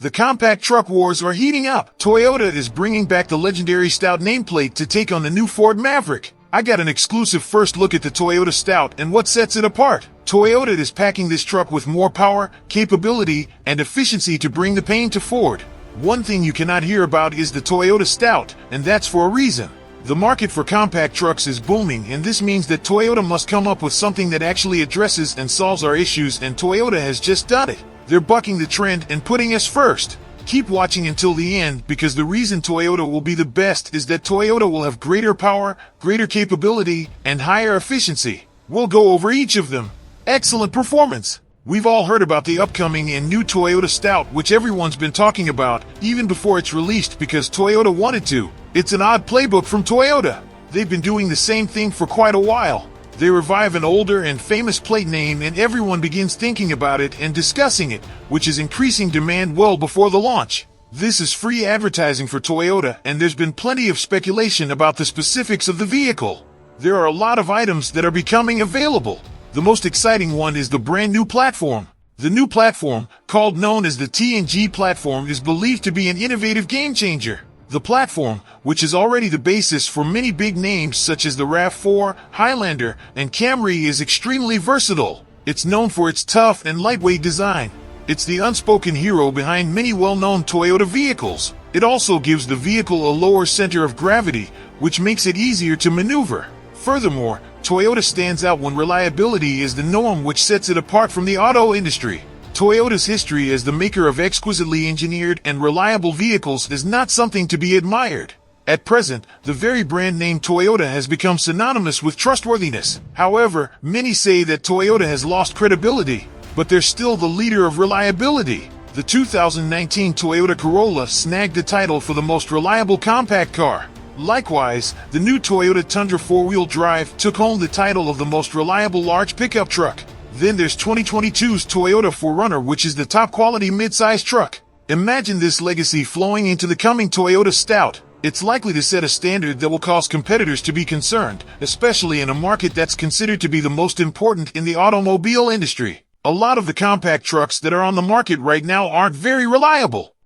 The compact truck wars are heating up. Toyota is bringing back the legendary Stout nameplate to take on the new Ford Maverick. I got an exclusive first look at the Toyota Stout and what sets it apart. Toyota is packing this truck with more power, capability, and efficiency to bring the pain to Ford. One thing you cannot hear about is the Toyota Stout, and that's for a reason. The market for compact trucks is booming, and this means that Toyota must come up with something that actually addresses and solves our issues, and Toyota has just done it. They're bucking the trend and putting us first. Keep watching until the end, because the reason Toyota will be the best is that Toyota will have greater power, greater capability, and higher efficiency. We'll go over each of them. Excellent performance. We've all heard about the upcoming and new Toyota Stout, which everyone's been talking about, even before it's released, because Toyota wanted to. It's an odd playbook from Toyota. They've been doing the same thing for quite a while. They revive an older and famous plate name and everyone begins thinking about it and discussing it, which is increasing demand well before the launch. This is free advertising for Toyota, and there's been plenty of speculation about the specifics of the vehicle. There are a lot of items that are becoming available. The most exciting one is the brand new platform. The new platform, known as the TNG platform, is believed to be an innovative game changer. The platform, which is already the basis for many big names such as the RAV4, Highlander, and Camry, is extremely versatile. It's known for its tough and lightweight design. It's the unspoken hero behind many well-known Toyota vehicles. It also gives the vehicle a lower center of gravity, which makes it easier to maneuver. Furthermore, Toyota stands out when reliability is the norm, which sets it apart from the auto industry. Toyota's history as the maker of exquisitely engineered and reliable vehicles is not something to be admired. At present, the very brand name Toyota has become synonymous with trustworthiness. However, many say that Toyota has lost credibility, but they're still the leader of reliability. The 2019 Toyota Corolla snagged the title for the most reliable compact car. Likewise, the new Toyota Tundra 4-wheel drive took home the title of the most reliable large pickup truck. Then there's 2022's Toyota 4Runner, which is the top quality mid-size truck. Imagine this legacy flowing into the coming Toyota Stout. It's likely to set a standard that will cause competitors to be concerned, especially in a market that's considered to be the most important in the automobile industry. A lot of the compact trucks that are on the market right now aren't very reliable.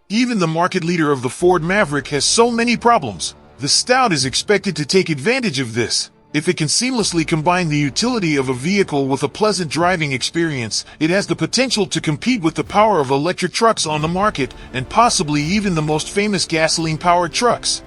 Even the market leader of the Ford Maverick has so many problems. The Stout is expected to take advantage of this. If it can seamlessly combine the utility of a vehicle with a pleasant driving experience, it has the potential to compete with the power of electric trucks on the market, and possibly even the most famous gasoline-powered trucks.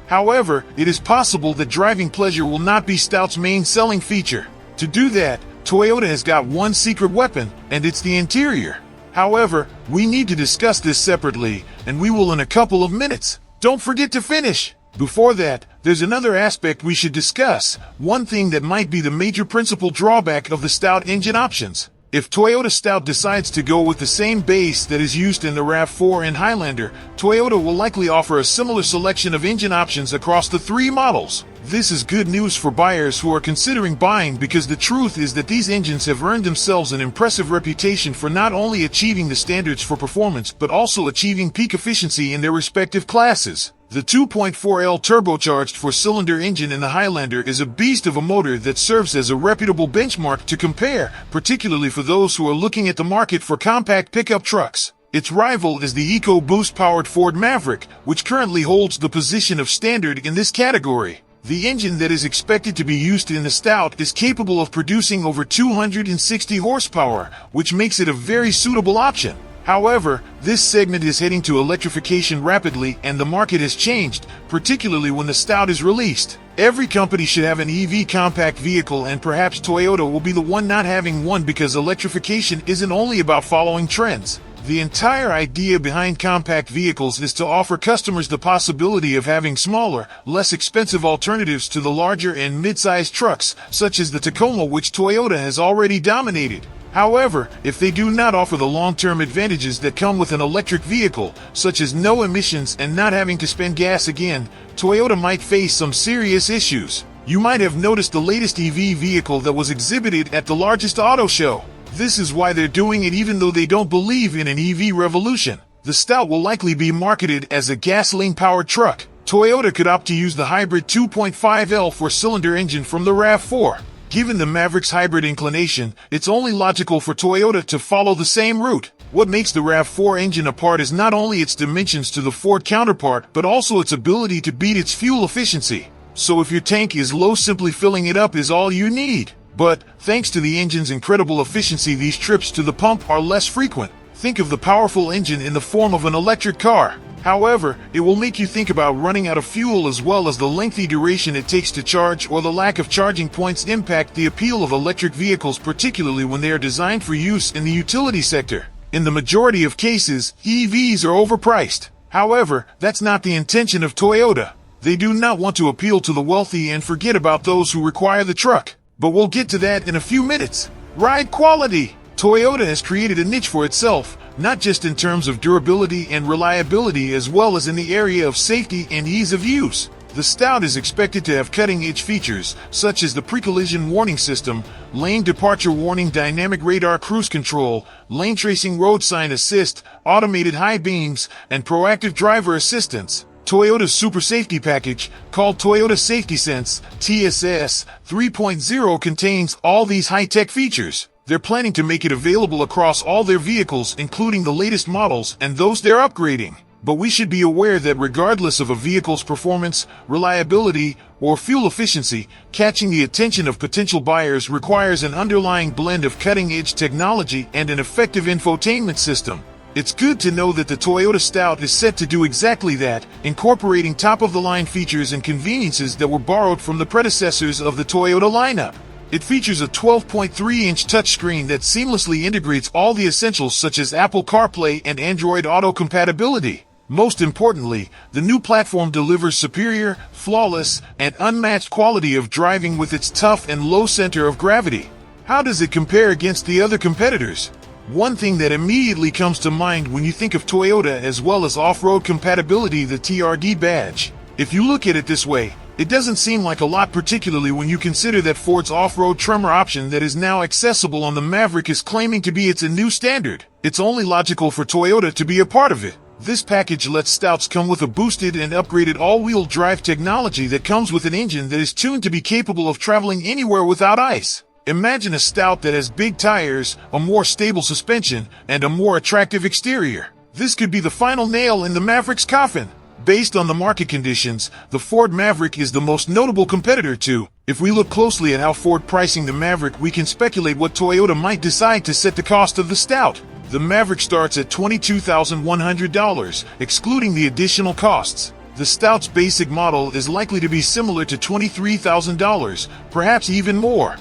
However, it is possible that driving pleasure will not be Stout's main selling feature. To do that, Toyota has got one secret weapon, and it's the interior. However, we need to discuss this separately, and we will in a couple of minutes. Don't forget to finish. Before that, there's another aspect we should discuss, one thing that might be the major principal drawback of the Stout engine options. If Toyota Stout decides to go with the same base that is used in the RAV4 and Highlander, Toyota will likely offer a similar selection of engine options across the three models. This is good news for buyers who are considering buying, because the truth is that these engines have earned themselves an impressive reputation for not only achieving the standards for performance but also achieving peak efficiency in their respective classes. The 2.4L turbocharged four-cylinder engine in the Highlander is a beast of a motor that serves as a reputable benchmark to compare, particularly for those who are looking at the market for compact pickup trucks. Its rival is the EcoBoost-powered Ford Maverick, which currently holds the position of standard in this category. The engine that is expected to be used in the Stout is capable of producing over 260 horsepower, which makes it a very suitable option. However, this segment is heading to electrification rapidly, and the market has changed, particularly when the Stout is released. Every company should have an EV compact vehicle, and perhaps Toyota will be the one not having one, because electrification isn't only about following trends. The entire idea behind compact vehicles is to offer customers the possibility of having smaller, less expensive alternatives to the larger and mid-sized trucks, such as the Tacoma, which Toyota has already dominated. However, if they do not offer the long-term advantages that come with an electric vehicle, such as no emissions and not having to spend gas again, Toyota might face some serious issues. You might have noticed the latest EV vehicle that was exhibited at the largest auto show. This is why they're doing it, even though they don't believe in an EV revolution. The Stout will likely be marketed as a gasoline-powered truck. Toyota could opt to use the hybrid 2.5L four-cylinder engine from the RAV4. Given the Maverick's hybrid inclination, it's only logical for Toyota to follow the same route. What makes the RAV4 engine apart is not only its dimensions to the Ford counterpart, but also its ability to beat its fuel efficiency. So if your tank is low, simply filling it up is all you need. But, thanks to the engine's incredible efficiency, these trips to the pump are less frequent. Think of the powerful engine in the form of an electric car. However, it will make you think about running out of fuel, as well as the lengthy duration it takes to charge, or the lack of charging points impact the appeal of electric vehicles, particularly when they are designed for use in the utility sector. In the majority of cases, EVs are overpriced. However, that's not the intention of Toyota. They do not want to appeal to the wealthy and forget about those who require the truck. But we'll get to that in a few minutes. Ride quality. Toyota has created a niche for itself, not just in terms of durability and reliability, as well as in the area of safety and ease of use. The Stout is expected to have cutting-edge features, such as the pre-collision warning system, lane departure warning, dynamic radar cruise control, lane tracing, road sign assist, automated high beams, and proactive driver assistance. Toyota's Super Safety Package, called Toyota Safety Sense, TSS 3.0, contains all these high-tech features. They're planning to make it available across all their vehicles, including the latest models and those they're upgrading. But we should be aware that regardless of a vehicle's performance, reliability, or fuel efficiency, catching the attention of potential buyers requires an underlying blend of cutting-edge technology and an effective infotainment system. It's good to know that the Toyota Stout is set to do exactly that, incorporating top-of-the-line features and conveniences that were borrowed from the predecessors of the Toyota lineup. It features a 12.3-inch touchscreen that seamlessly integrates all the essentials such as Apple CarPlay and Android Auto compatibility. Most importantly, the new platform delivers superior, flawless, and unmatched quality of driving with its tough and low center of gravity. How does it compare against the other competitors? One thing that immediately comes to mind when you think of Toyota, as well as off-road compatibility, the TRD badge. If you look at it this way, it doesn't seem like a lot, particularly when you consider that Ford's off-road tremor option that is now accessible on the Maverick is claiming to be its a new standard. It's only logical for Toyota to be a part of it. This package lets Stouts come with a boosted and upgraded all-wheel drive technology that comes with an engine that is tuned to be capable of traveling anywhere without ice. Imagine a Stout that has big tires, a more stable suspension, and a more attractive exterior. This could be the final nail in the Maverick's coffin. Based on the market conditions, the Ford Maverick is the most notable competitor to. If we look closely at how Ford pricing the Maverick, we can speculate what Toyota might decide to set the cost of the Stout. The Maverick starts at $22,100, excluding the additional costs. The Stout's basic model is likely to be similar to $23,000, perhaps even more.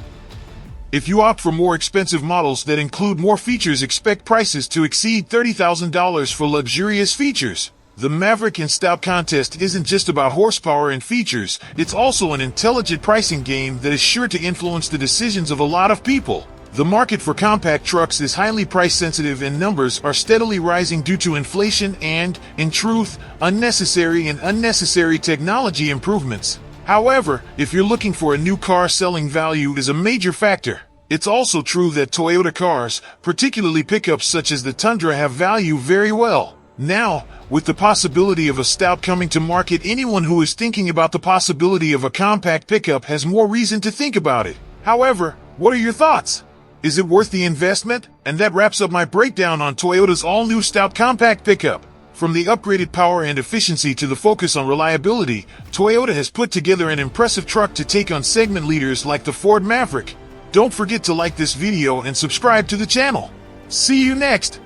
If you opt for more expensive models that include more features, expect prices to exceed $30,000 for luxurious features. The Maverick and Stout contest isn't just about horsepower and features, it's also an intelligent pricing game that is sure to influence the decisions of a lot of people. The market for compact trucks is highly price sensitive, and numbers are steadily rising due to inflation and, in truth, unnecessary technology improvements. However, if you're looking for a new car, selling value is a major factor. It's also true that Toyota cars, particularly pickups such as the Tundra, have value very well. Now, with the possibility of a Stout coming to market, anyone who is thinking about the possibility of a compact pickup has more reason to think about it. However, what are your thoughts? Is it worth the investment? And that wraps up my breakdown on Toyota's all-new Stout compact pickup. From the upgraded power and efficiency to the focus on reliability, Toyota has put together an impressive truck to take on segment leaders like the Ford Maverick. Don't forget to like this video and subscribe to the channel. See you next!